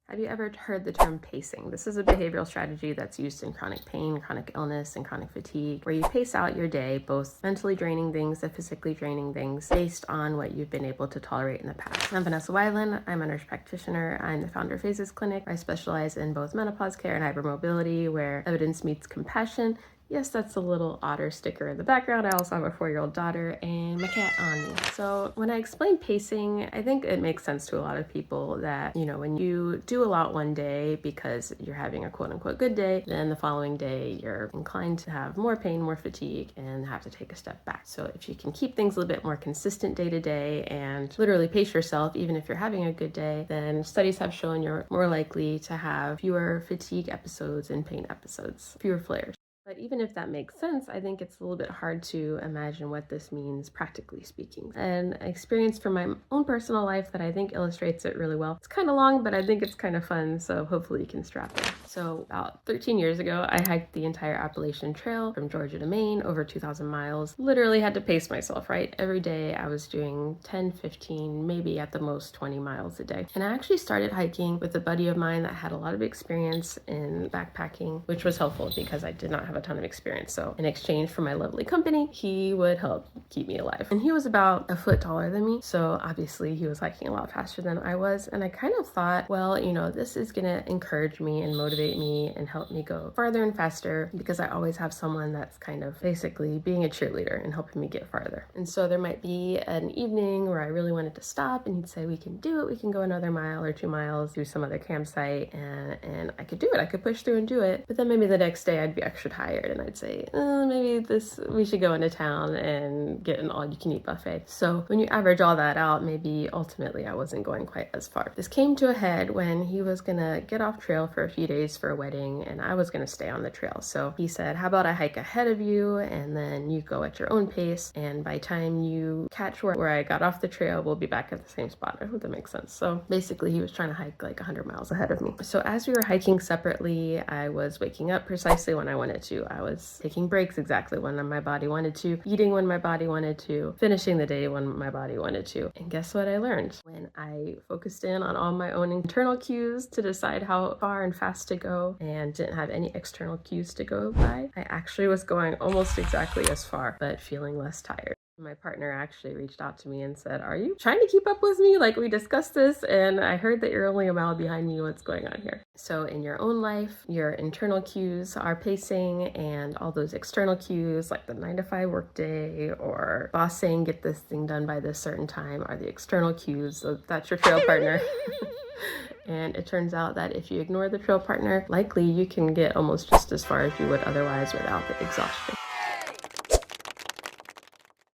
Have you ever heard the term pacing? This is a behavioral strategy that's used in chronic pain, chronic illness, and chronic fatigue, where you pace out your day, both mentally draining things and physically draining things, based on what you've been able to tolerate in the past. I'm Vanessa Weiland. I'm a nurse practitioner. I'm the founder of Phases Clinic. I specialize in both menopause care and hypermobility, where evidence meets compassion. Yes, that's a little otter sticker in the background. I also have a 4-year-old daughter and my cat on me. So when I explain pacing, I think it makes sense to a lot of people that, when you do a lot one day because you're having a quote unquote good day, then the following day you're inclined to have more pain, more fatigue, and have to take a step back. So if you can keep things a little bit more consistent day to day and literally pace yourself, even if you're having a good day, then studies have shown you're more likely to have fewer fatigue episodes and pain episodes, fewer flares. But even if that makes sense, I think it's a little bit hard to imagine what this means practically speaking. An experience from my own personal life that I think illustrates it really well. It's kind of long, but I think it's kind of fun, so hopefully you can strap in. So about 13 years ago, I hiked the entire Appalachian Trail from Georgia to Maine, over 2,000 miles. Literally had to pace myself, right? Every day I was doing 10, 15, maybe at the most 20 miles a day. And I actually started hiking with a buddy of mine that had a lot of experience in backpacking, which was helpful because I did not have a ton of experience. So in exchange for my lovely company, he would help keep me alive. And he was about a foot taller than me. So obviously he was hiking a lot faster than I was. And I kind of thought, well, this is going to encourage me and motivate me and help me go farther and faster, because I always have someone that's kind of basically being a cheerleader and helping me get farther. And so there might be an evening where I really wanted to stop and he'd say, we can do it. We can go another mile or 2 miles through some other campsite, and I could do it. I could push through and do it. But then maybe the next day I'd be extra tired and I'd say, maybe we should go into town and get an all-you-can-eat buffet. So when you average all that out, maybe ultimately I wasn't going quite as far. This came to a head when he was gonna get off trail for a few days for a wedding, and I was gonna stay on the trail. So he said, how about I hike ahead of you and then you go at your own pace, and by time you catch where I got off the trail, we'll be back at the same spot. I hope that makes sense. So basically he was trying to hike like 100 miles ahead of me. So as we were hiking separately, I was waking up precisely when I wanted to. I was taking breaks exactly when my body wanted to, eating when my body wanted to, finishing the day when my body wanted to. And guess what I learned? When I focused in on all my own internal cues to decide how far and fast to go and didn't have any external cues to go by, I actually was going almost exactly as far, but feeling less tired. My partner actually reached out to me and said, are you trying to keep up with me? Like, we discussed this and I heard that you're only a mile behind me. What's going on here? So in your own life, your internal cues are pacing, and all those external cues like the 9-to-5 workday or boss saying get this thing done by this certain time are the external cues. So that's your trail partner. And it turns out that if you ignore the trail partner, likely you can get almost just as far as you would otherwise without the exhaustion.